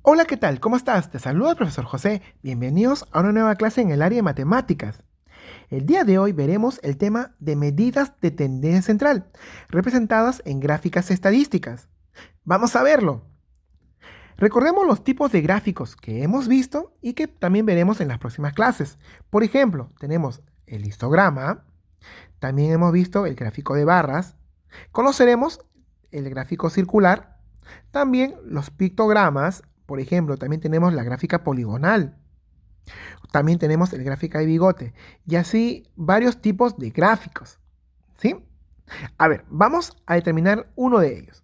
Hola, ¿qué tal? ¿Cómo estás? Te saluda el profesor José. Bienvenidos a una nueva clase en el área de matemáticas. El día de hoy veremos el tema de medidas de tendencia central, representadas en gráficas estadísticas. Vamos a verlo. Recordemos los tipos de gráficos que hemos visto y que también veremos en las próximas clases. Por ejemplo, tenemos el histograma, también hemos visto el gráfico de barras, conoceremos el gráfico circular, también los pictogramas, por ejemplo, también tenemos la gráfica poligonal, también tenemos el gráfico de bigote y así varios tipos de gráficos, ¿sí? A ver, vamos a determinar uno de ellos.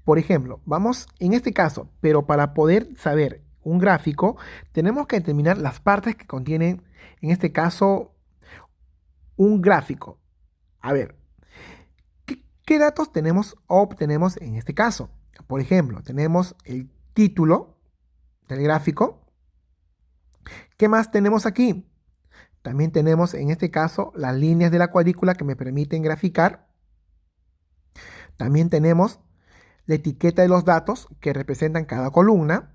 Por ejemplo, vamos en este caso, pero para poder saber un gráfico, tenemos que determinar las partes que contienen, en este caso, un gráfico. A ver, ¿qué datos tenemos o obtenemos en este caso? Por ejemplo, tenemos el título del gráfico. ¿Qué más tenemos aquí? También tenemos en este caso las líneas de la cuadrícula que me permiten graficar. También tenemos la etiqueta de los datos que representan cada columna.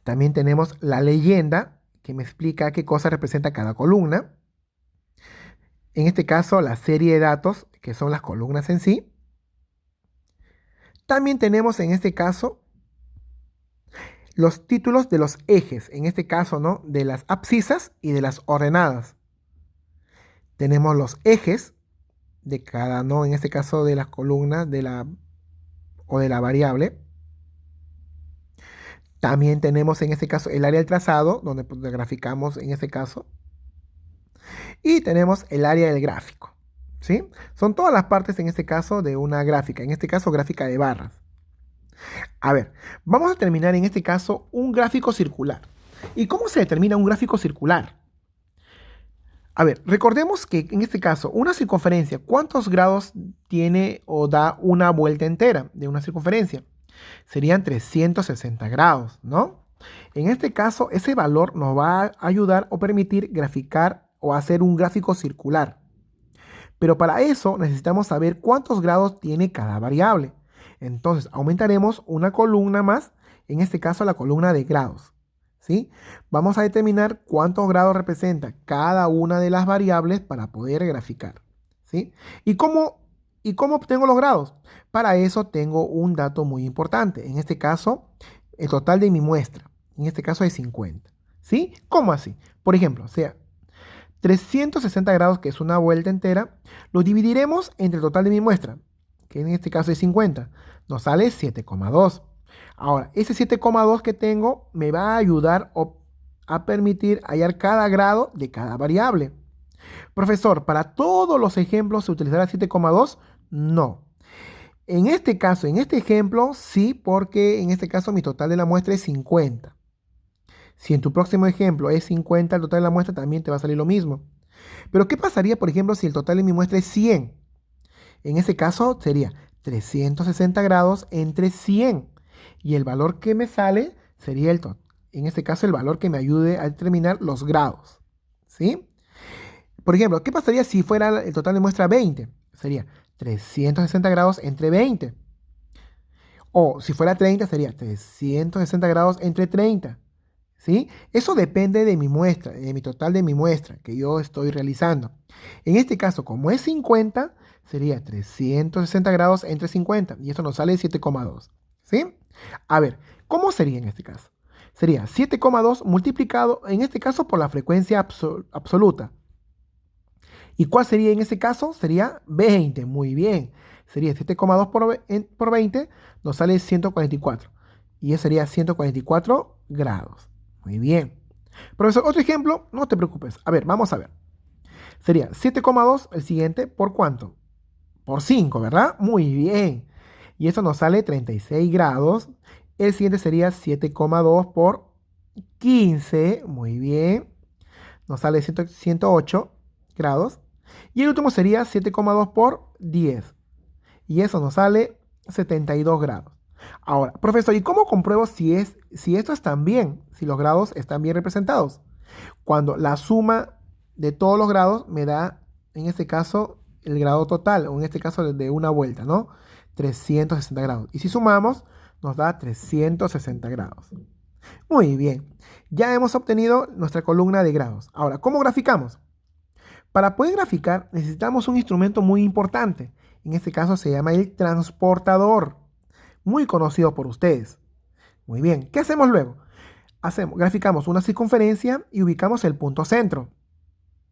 También tenemos la leyenda que me explica qué cosa representa cada columna. En este caso, la serie de datos que son las columnas en sí. También tenemos en este caso los títulos de los ejes, en este caso, ¿no? De las abscisas y de las ordenadas. Tenemos los ejes de cada, ¿no? En este caso de las columnas o de la variable. También tenemos en este caso el área del trazado, donde pues, graficamos en este caso. Y tenemos el área del gráfico, ¿sí? Son todas las partes en este caso de una gráfica, en este caso gráfica de barras. A ver, vamos a terminar en este caso un gráfico circular. ¿Y cómo se determina un gráfico circular? A ver, recordemos que en este caso, una circunferencia, ¿cuántos grados tiene o da una vuelta entera de una circunferencia? Serían 360 grados, ¿no? En este caso, ese valor nos va a ayudar o permitir graficar o hacer un gráfico circular. Pero para eso necesitamos saber cuántos grados tiene cada variable. Entonces, aumentaremos una columna más, en este caso la columna de grados. ¿Sí? Vamos a determinar cuántos grados representa cada una de las variables para poder graficar. ¿Sí? ¿Y cómo obtengo los grados? Para eso tengo un dato muy importante. En este caso, el total de mi muestra. En este caso es 50. ¿Sí? ¿Cómo así? Por ejemplo, sea 360 grados, que es una vuelta entera, lo dividiremos entre el total de mi muestra, que en este caso es 50. Nos sale 7,2. Ahora, ese 7,2 que tengo me va a ayudar a permitir hallar cada grado de cada variable. Profesor, ¿para todos los ejemplos se utilizará 7,2? No. En este caso, en este ejemplo, sí, porque en este caso mi total de la muestra es 50. Si en tu próximo ejemplo es 50, el total de la muestra también te va a salir lo mismo. Pero ¿qué pasaría, por ejemplo, si el total de mi muestra es 100? En ese caso sería 360 grados entre 100. Y el valor que me sale sería en este caso el valor que me ayude a determinar los grados. ¿Sí? Por ejemplo, ¿qué pasaría si fuera el total de muestra 20? Sería 360 grados entre 20. O si fuera 30 sería 360 grados entre 30. ¿Sí? Eso depende de mi muestra, de mi total de mi muestra que yo estoy realizando. En este caso, como es 50, sería 360 grados entre 50 y esto nos sale 7,2. ¿Sí? A ver, ¿cómo sería en este caso? Sería 7,2 multiplicado, en este caso, por la frecuencia absoluta. ¿Y cuál sería en ese caso? Sería 20, muy bien. Sería 7,2 por 20, nos sale 144. Y eso sería 144 grados. Muy bien. Profesor, otro ejemplo, no te preocupes. A ver, vamos a ver. Sería 7,2 el siguiente, ¿por cuánto? Por 5, ¿verdad? Muy bien. Y eso nos sale 36 grados. El siguiente sería 7,2 por 15. Muy bien. Nos sale 108 grados. Y el último sería 7,2 por 10. Y eso nos sale 72 grados. Ahora, profesor, ¿y cómo compruebo si esto están bien, si los grados están bien representados? Cuando la suma de todos los grados me da, en este caso, el grado total, o en este caso de una vuelta, ¿no? 360 grados. Y si sumamos, nos da 360 grados. Muy bien, ya hemos obtenido nuestra columna de grados. Ahora, ¿cómo graficamos? Para poder graficar necesitamos un instrumento muy importante. En este caso se llama el transportador, muy conocido por ustedes. Muy bien, ¿qué hacemos luego? Graficamos una circunferencia y ubicamos el punto centro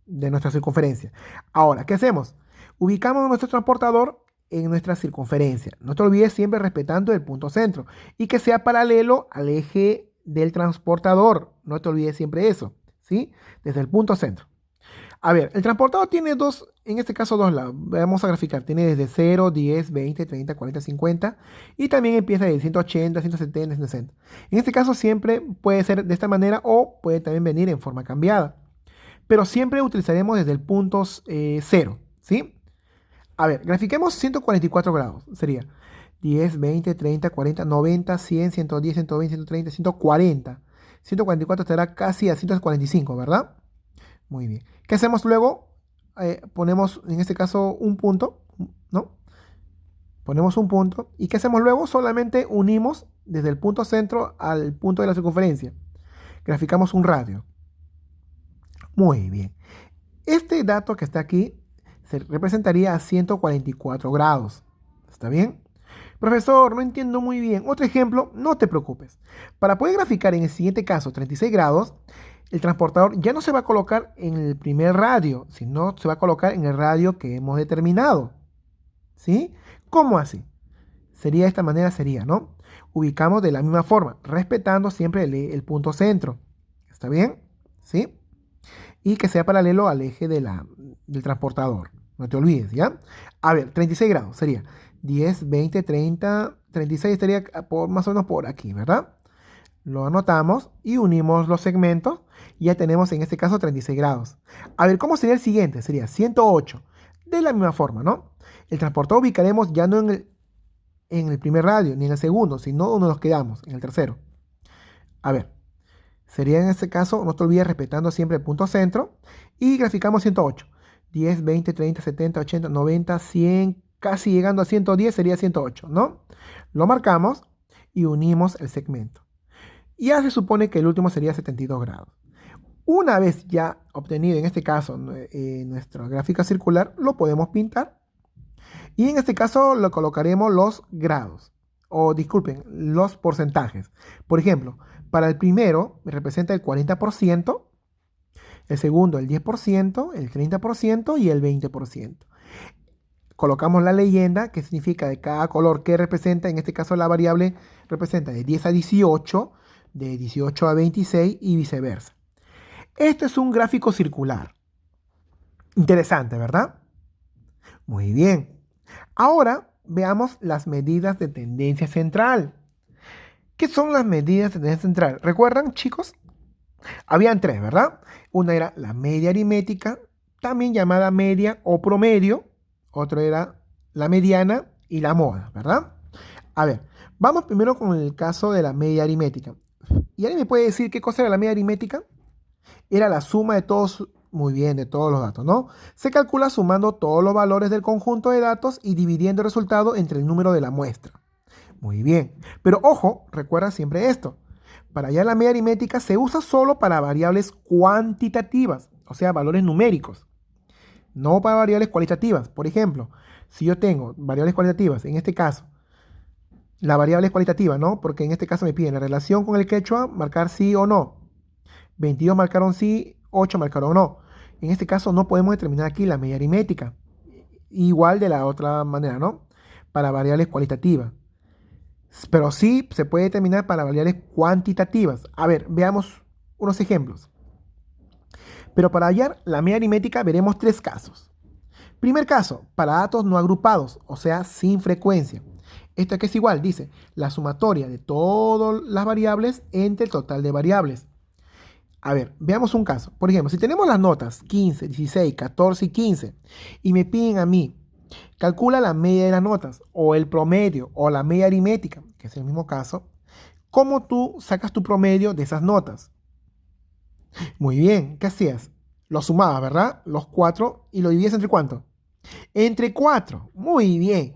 de nuestra circunferencia. Ahora, ¿qué hacemos? Ubicamos nuestro transportador en nuestra circunferencia. No te olvides siempre respetando el punto centro y que sea paralelo al eje del transportador. No te olvides siempre eso, ¿sí? Desde el punto centro. A ver, el transportador tiene en este caso dos lados. Vamos a graficar. Tiene desde 0, 10, 20, 30, 40, 50. Y también empieza de 180, 170, 160. En este caso siempre puede ser de esta manera o puede también venir en forma cambiada. Pero siempre utilizaremos desde el punto 0, ¿sí? A ver, grafiquemos 144 grados. Sería 10, 20, 30, 40, 90, 100, 110, 120, 130, 140. 144 estará casi a 145, ¿verdad? Muy bien. ¿Qué hacemos luego? Ponemos en este caso un punto, ¿no? Ponemos un punto. ¿Y qué hacemos luego? Solamente unimos desde el punto centro al punto de la circunferencia. Graficamos un radio. Muy bien. Este dato que está aquí se representaría a 144 grados. ¿Está bien? Profesor, no entiendo muy bien. Otro ejemplo, no te preocupes. Para poder graficar en el siguiente caso 36 grados, el transportador ya no se va a colocar en el primer radio, sino se va a colocar en el radio que hemos determinado. ¿Sí? ¿Cómo así? Sería de esta manera, ¿no? Ubicamos de la misma forma, respetando siempre el punto centro. ¿Está bien? ¿Sí? Y que sea paralelo al eje del transportador. No te olvides, ¿ya? A ver, 36 grados sería 10, 20, 30, 36 estaría más o menos por aquí, ¿verdad? Lo anotamos y unimos los segmentos. Y ya tenemos en este caso 36 grados. A ver, ¿cómo sería el siguiente? Sería 108. De la misma forma, ¿no? El transportador ubicaremos ya no en el primer radio ni en el segundo, sino donde nos quedamos, en el tercero. A ver, sería en este caso, no te olvides respetando siempre el punto centro. Y graficamos 108. 10, 20, 30, 70, 80, 90, 100, casi llegando a 110 sería 108, ¿no? Lo marcamos y unimos el segmento. Y ya se supone que el último sería 72 grados. Una vez ya obtenido, en este caso, nuestra gráfica circular, lo podemos pintar. Y en este caso lo colocaremos los grados. O disculpen, los porcentajes. Por ejemplo, para el primero representa el 40%, el segundo el 10%, el 30% y el 20%. Colocamos la leyenda, que significa de cada color que representa. En este caso la variable representa de 10 a 18, de 18 a 26 y viceversa. Este es un gráfico circular. Interesante, ¿verdad? Muy bien. Ahora veamos las medidas de tendencia central. ¿Qué son las medidas de tendencia central? ¿Recuerdan, chicos? Habían tres, ¿verdad? Una era la media aritmética, también llamada media o promedio. Otra era la mediana y la moda, ¿verdad? A ver, vamos primero con el caso de la media aritmética. ¿Y alguien me puede decir qué cosa era la media aritmética? Era la suma de todos, muy bien, de todos los datos, ¿no? Se calcula sumando todos los valores del conjunto de datos y dividiendo el resultado entre el número de la muestra. Muy bien, pero ojo, recuerda siempre esto. Para hallar la media aritmética se usa solo para variables cuantitativas, o sea, valores numéricos, no para variables cualitativas. Por ejemplo, si yo tengo variables cualitativas, en este caso, la variable es cualitativa, ¿no? Porque en este caso me piden la relación con el quechua, marcar sí o no. 22 marcaron sí, 8 marcaron no. En este caso no podemos determinar aquí la media aritmética. Igual de la otra manera, ¿no? Para variables cualitativas. Pero sí se puede determinar para variables cuantitativas. A ver, veamos unos ejemplos. Pero para hallar la media aritmética veremos tres casos. Primer caso, para datos no agrupados, o sea, sin frecuencia. Esto aquí es igual, dice, la sumatoria de todas las variables entre el total de variables. A ver, veamos un caso. Por ejemplo, si tenemos las notas 15, 16, 14 y 15 y me piden a mí, calcula la media de las notas o el promedio o la media aritmética, que es el mismo caso, ¿cómo tú sacas tu promedio de esas notas? Muy bien, ¿qué hacías? Lo sumabas, ¿verdad? Los 4 y lo dividías entre ¿cuánto? Entre 4. Muy bien.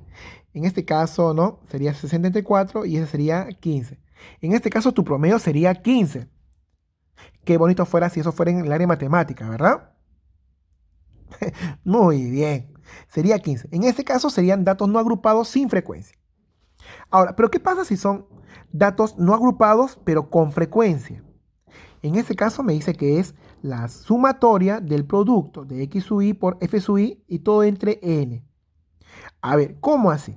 En este caso, ¿no? Sería 60 entre 4 y ese sería 15. En este caso, tu promedio sería 15. Qué bonito fuera si eso fuera en el área matemática, ¿verdad? Muy bien. Sería 15. En este caso serían datos no agrupados sin frecuencia. Ahora, ¿pero qué pasa si son datos no agrupados pero con frecuencia? En este caso me dice que es la sumatoria del producto de x sub i por f sub i y todo entre n. A ver, ¿cómo así?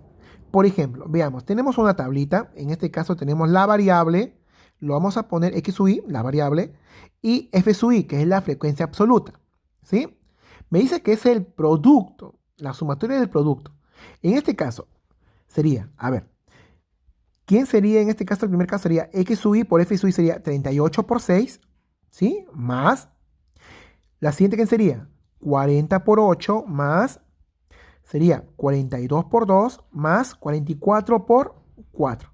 Por ejemplo, veamos, tenemos una tablita, en este caso tenemos la variable, lo vamos a poner x sub i, la variable, y f sub i, que es la frecuencia absoluta, ¿sí? Me dice que es el producto, la sumatoria del producto. En este caso sería, a ver, ¿quién sería en este caso? El primer caso sería x sub i por f sub i sería 38 por 6, ¿sí? Más, la siguiente, ¿quién sería? 40 por 8 más, sería 42 por 2 más 44 por 4.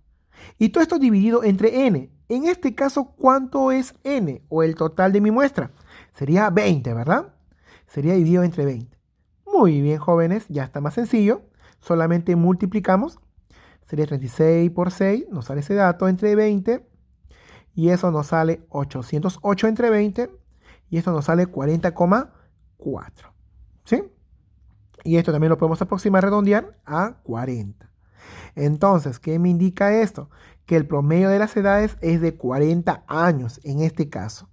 Y todo esto dividido entre n. En este caso, ¿cuánto es n? O el total de mi muestra. Sería 20, ¿verdad? Sería dividido entre 20. Muy bien, jóvenes, ya está más sencillo. Solamente multiplicamos. Sería 36 por 6, nos sale ese dato entre 20. Y eso nos sale 808 entre 20. Y esto nos sale 40,4. ¿Sí? Y esto también lo podemos aproximar, redondear a 40. Entonces, ¿qué me indica esto? Que el promedio de las edades es de 40 años en este caso.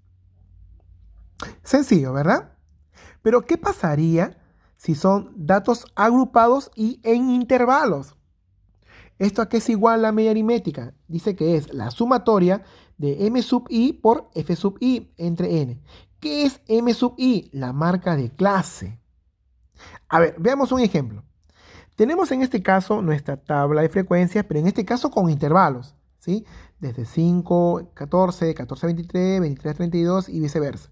Sencillo, ¿verdad? Pero ¿qué pasaría si son datos agrupados y en intervalos? ¿Esto a qué es igual la media aritmética? Dice que es la sumatoria de m sub i por f sub i entre n. ¿Qué es m sub i? La marca de clase. A ver, veamos un ejemplo. Tenemos en este caso nuestra tabla de frecuencias, pero en este caso con intervalos, ¿sí? Desde 5, 14, 14, 23, 23, 32 y viceversa.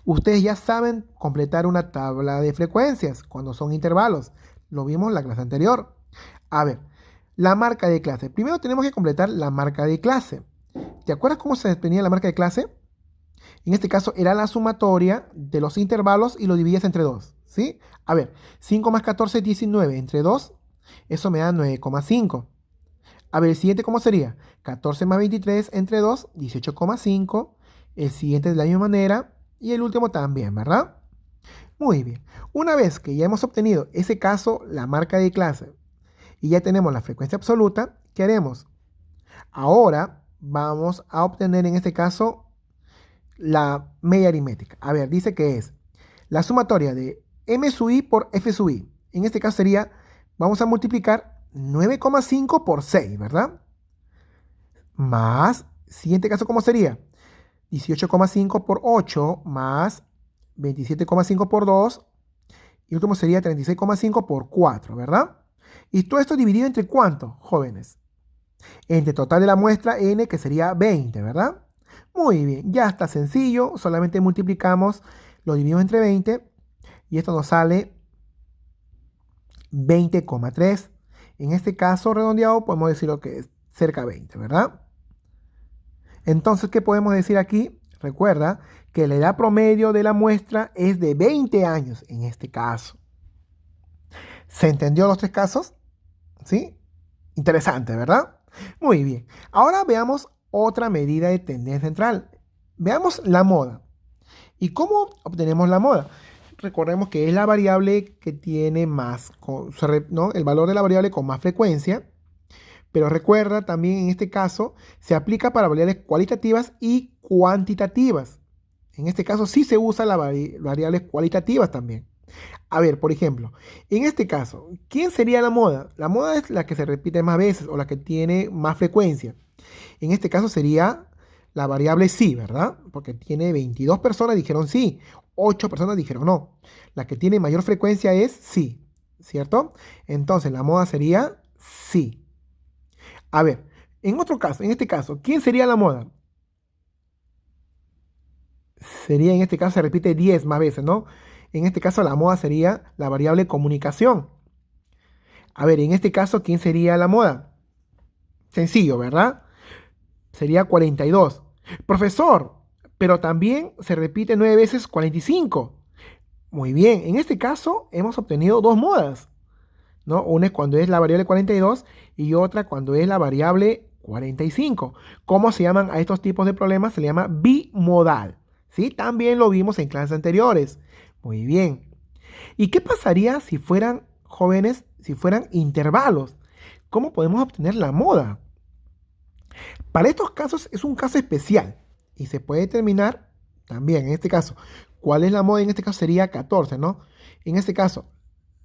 Ustedes ya saben completar una tabla de frecuencias cuando son intervalos. Lo vimos en la clase anterior. A ver, la marca de clase. Primero tenemos que completar la marca de clase. ¿Te acuerdas cómo se definía la marca de clase? En este caso era la sumatoria de los intervalos y lo dividías entre 2, ¿sí? A ver, 5 más 14 19 entre 2, eso me da 9,5. A ver, el siguiente, ¿cómo sería? 14 más 23 entre 2, 18,5. El siguiente de la misma manera y el último también, ¿verdad? Muy bien. Una vez que ya hemos obtenido ese caso, la marca de clase, y ya tenemos la frecuencia absoluta, ¿qué haremos? Ahora vamos a obtener en este caso la media aritmética. A ver, dice que es la sumatoria de m sub i por f sub i. En este caso sería, vamos a multiplicar 9,5 por 6, ¿verdad? Más, siguiente caso, ¿cómo sería? 18,5 por 8 más 27,5 por 2. Y último sería 36,5 por 4, ¿verdad? Y todo esto dividido entre ¿cuánto, jóvenes? Entre total de la muestra n, que sería 20, ¿verdad? Muy bien, ya está sencillo, solamente multiplicamos, lo dividimos entre 20 y esto nos sale 20,3. En este caso redondeado podemos decirlo que es cerca de 20, ¿verdad? Entonces, ¿qué podemos decir aquí? Recuerda que la edad promedio de la muestra es de 20 años en este caso. ¿Se entendió los tres casos? ¿Sí? Interesante, ¿verdad? Muy bien. Ahora veamos otra medida de tendencia central. Veamos la moda. ¿Y cómo obtenemos la moda? Recordemos que es la variable que tiene más, ¿no? El valor de la variable con más frecuencia. Pero recuerda también en este caso se aplica para variables cualitativas y cuantitativas. En este caso sí se usa las variables cualitativas también. A ver, por ejemplo, en este caso, ¿quién sería la moda? La moda es la que se repite más veces o la que tiene más frecuencia. En este caso sería la variable sí, ¿verdad? Porque tiene 22 personas dijeron sí, 8 personas dijeron no. La que tiene mayor frecuencia es sí, ¿cierto? Entonces la moda sería sí. A ver, en otro caso, en este caso, ¿quién sería la moda? Sería, en este caso se repite 10 más veces, ¿no? En este caso la moda sería la variable comunicación. A ver, en este caso, ¿quién sería la moda? Sencillo, ¿verdad? Sería 42. Profesor, pero también se repite 9 veces 45. Muy bien, en este caso hemos obtenido dos modas, ¿no? Una es cuando es la variable 42 y otra cuando es la variable 45. ¿Cómo se llaman a estos tipos de problemas? Se le llama bimodal, ¿sí? También lo vimos en clases anteriores. Muy bien. ¿Y qué pasaría si fueran jóvenes, si fueran intervalos? ¿Cómo podemos obtener la moda? Para estos casos es un caso especial y se puede determinar también en este caso. ¿Cuál es la moda? En este caso sería 14, ¿no? En este caso,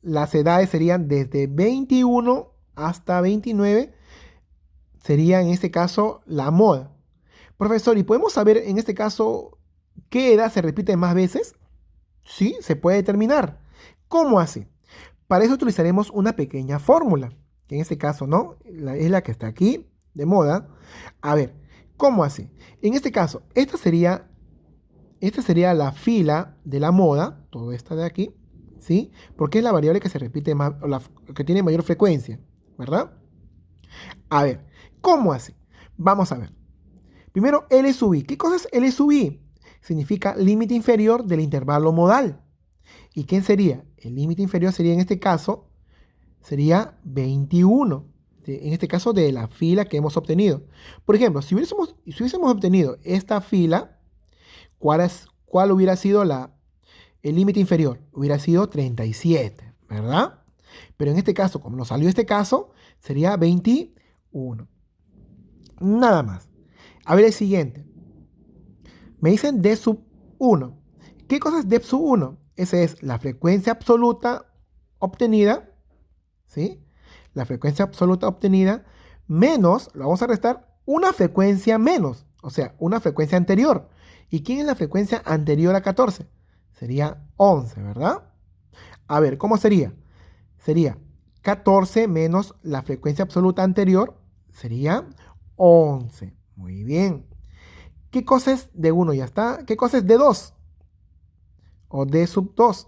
las edades serían desde 21 hasta 29, sería en este caso la moda. Profesor, ¿y podemos saber en este caso qué edad se repite más veces? Sí, se puede determinar. ¿Cómo así? Para eso utilizaremos una pequeña fórmula, que en este caso no, es la que está aquí de moda. A ver, ¿cómo así? En este caso, esta sería la fila de la moda, todo esta de aquí, ¿sí? Porque es la variable que se repite más, o la que tiene mayor frecuencia, ¿verdad? A ver, ¿cómo así? Vamos a ver. Primero, L sub i. ¿Qué cosa es L sub i? Significa límite inferior del intervalo modal. ¿Y quién sería? El límite inferior sería en este caso, sería 21. En este caso de la fila que hemos obtenido. Por ejemplo, si hubiésemos obtenido esta fila, ¿cuál hubiera sido el límite inferior? Hubiera sido 37, ¿verdad? Pero en este caso, como nos salió este caso, sería 21. Nada más. A ver el siguiente. Me dicen D sub 1. ¿Qué cosa es D sub 1? Esa es la frecuencia absoluta obtenida, ¿sí? La frecuencia absoluta obtenida menos, lo vamos a restar, una frecuencia menos, o sea, una frecuencia anterior. ¿Y quién es la frecuencia anterior a 14? Sería 11, ¿verdad? A ver, ¿cómo sería? Sería 14 menos la frecuencia absoluta anterior, sería 11. Muy bien. ¿Qué cosa es de 1? Ya está. ¿Qué cosa es de 2? O D sub 2.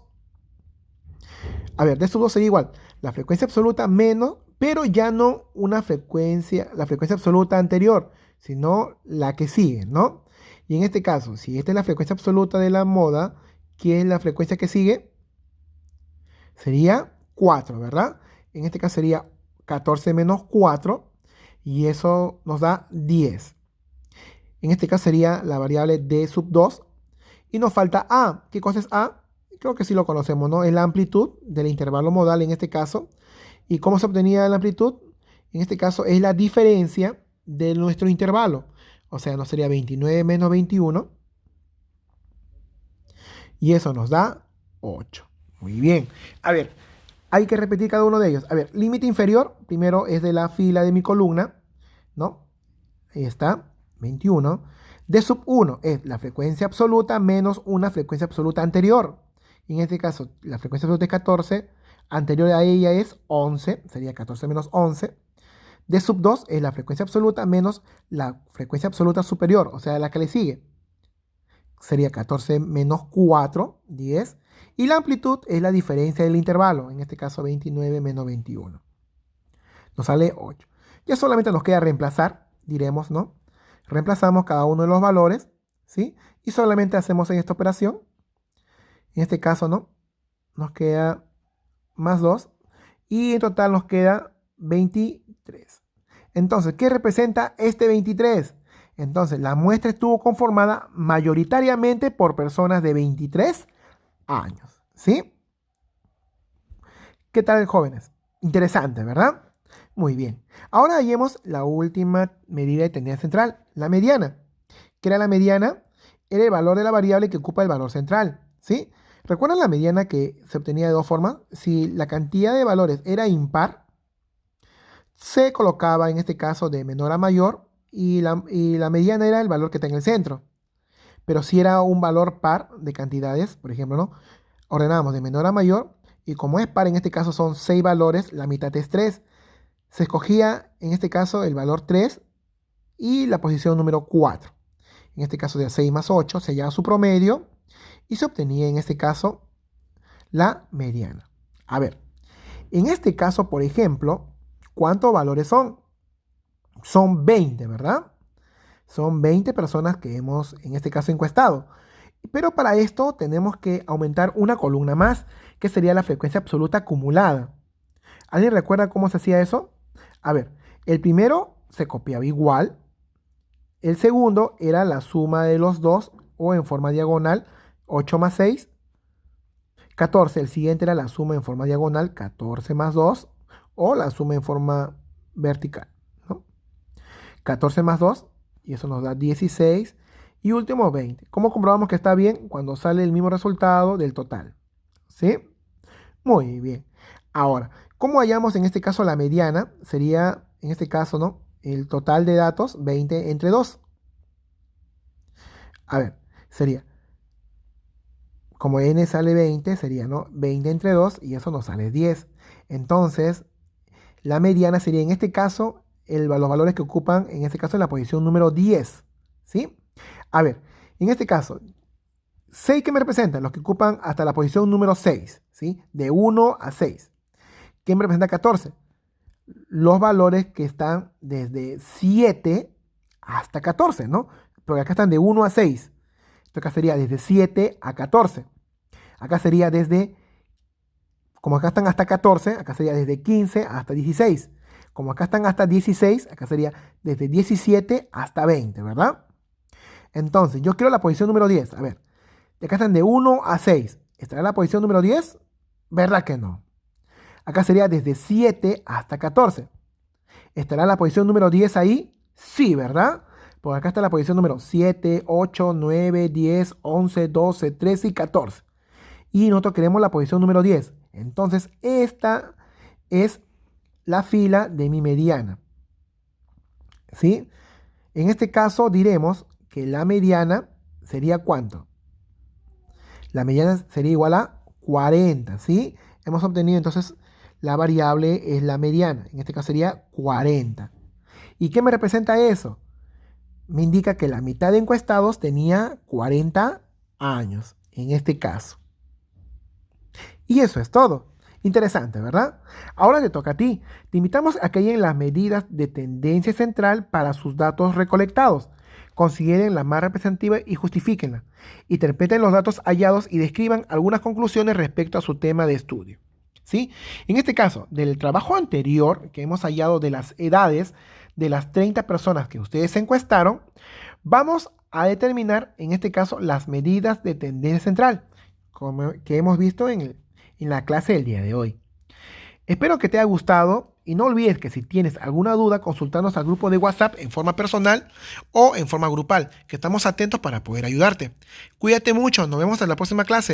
A ver, D sub 2 sería igual. La frecuencia absoluta menos, pero ya no la frecuencia absoluta anterior, sino la que sigue, ¿no? Y en este caso, si esta es la frecuencia absoluta de la moda, ¿qué es la frecuencia que sigue? Sería 4, ¿verdad? En este caso sería 14 menos 4 y eso nos da 10. En este caso sería la variable D sub 2 y nos falta A. ¿Qué cosa es A? Creo que sí lo conocemos, ¿no? Es la amplitud del intervalo modal en este caso. ¿Y cómo se obtenía la amplitud? En este caso es la diferencia de nuestro intervalo. O sea, nos sería 29 menos 21. Y eso nos da 8. Muy bien. A ver, hay que repetir cada uno de ellos. A ver, límite inferior, primero es de la fila de mi columna, ¿no? Ahí está, 21. D sub 1 es la frecuencia absoluta menos una frecuencia absoluta anterior. En este caso, la frecuencia absoluta es 14, anterior a ella es 11, sería 14 menos 11. D sub 2 es la frecuencia absoluta menos la frecuencia absoluta superior, o sea, la que le sigue. Sería 14 menos 4, 10. Y la amplitud es la diferencia del intervalo, en este caso 29 menos 21. Nos sale 8. Ya solamente nos queda reemplazar, diremos, ¿no? Reemplazamos cada uno de los valores, ¿sí? Y solamente hacemos en esta operación. En este caso, ¿no? Nos queda más 2. Y en total nos queda 23. Entonces, ¿qué representa este 23? Entonces, la muestra estuvo conformada mayoritariamente por personas de 23 años, ¿sí? ¿Qué tal, jóvenes? Interesante, ¿verdad? Muy bien. Ahora hallemos la última medida de tendencia central, la mediana. ¿Qué era la mediana? Era el valor de la variable que ocupa el valor central, ¿sí? ¿Recuerdan la mediana que se obtenía de dos formas? Si la cantidad de valores era impar, se colocaba en este caso de menor a mayor y la mediana era el valor que está en el centro. Pero si era un valor par de cantidades, por ejemplo, ¿no? Ordenamos de menor a mayor y como es par, en este caso son 6 valores, la mitad es 3. Se escogía en este caso el valor 3 y la posición número 4. En este caso de 6 más 8 se hallaba su promedio y se obtenía en este caso la mediana. A ver, en este caso, por ejemplo, ¿cuántos valores son? Son 20, ¿verdad? Son 20 personas que hemos, en este caso, encuestado. Pero para esto tenemos que aumentar una columna más, que sería la frecuencia absoluta acumulada. ¿Alguien recuerda cómo se hacía eso? A ver, el primero se copiaba igual. El segundo era la suma de los dos o en forma diagonal, 8 más 6, 14. El siguiente era la suma en forma diagonal, 14 más 2 o la suma en forma vertical, ¿no? 14 más 2 y eso nos da 16 y último 20. ¿Cómo comprobamos que está bien? Cuando sale el mismo resultado del total, ¿sí? Muy bien. Ahora, ¿cómo hallamos en este caso la mediana? Sería, en este caso, ¿no? El total de datos, 20 entre 2. A ver, sería, como n sale 20, sería, ¿no? 20 entre 2 y eso nos sale 10. Entonces, la mediana sería, en este caso, los valores que ocupan, en este caso, en la posición número 10, ¿sí? A ver, en este caso, 6 que me representan, los que ocupan hasta la posición número 6, ¿sí? De 1 a 6. ¿Qué me representa 14? Los valores que están desde 7 hasta 14, ¿no? Porque acá están de 1 a 6. Esto acá sería desde 7 a 14. Acá sería desde, como acá están hasta 14, acá sería desde 15 hasta 16. Como acá están hasta 16, acá sería desde 17 hasta 20, ¿verdad? Entonces, yo quiero la posición número 10. A ver, de acá están de 1 a 6. ¿Estará la posición número 10? ¿Verdad que no? Acá sería desde 7 hasta 14. ¿Estará la posición número 10 ahí? Sí, ¿verdad? Porque acá está la posición número 7, 8, 9, 10, 11, 12, 13 y 14. Y nosotros queremos la posición número 10. Entonces, esta es la fila de mi mediana, ¿sí? En este caso diremos que la mediana sería ¿cuánto? La mediana sería igual a 40, ¿sí? Hemos obtenido entonces la variable es la mediana. En este caso sería 40. ¿Y qué me representa eso? Me indica que la mitad de encuestados tenía 40 años, en este caso. Y eso es todo. Interesante, ¿verdad? Ahora te toca a ti. Te invitamos a que hayan las medidas de tendencia central para sus datos recolectados. Consideren la más representativa y justifíquenla. Interpreten los datos hallados y describan algunas conclusiones respecto a su tema de estudio. ¿Sí? En este caso, del trabajo anterior que hemos hallado de las edades de las 30 personas que ustedes encuestaron, vamos a determinar, en este caso, las medidas de tendencia central, como que hemos visto en la clase del día de hoy. Espero que te haya gustado y no olvides que si tienes alguna duda, consultarnos al grupo de WhatsApp en forma personal o en forma grupal, que estamos atentos para poder ayudarte. Cuídate mucho, nos vemos en la próxima clase.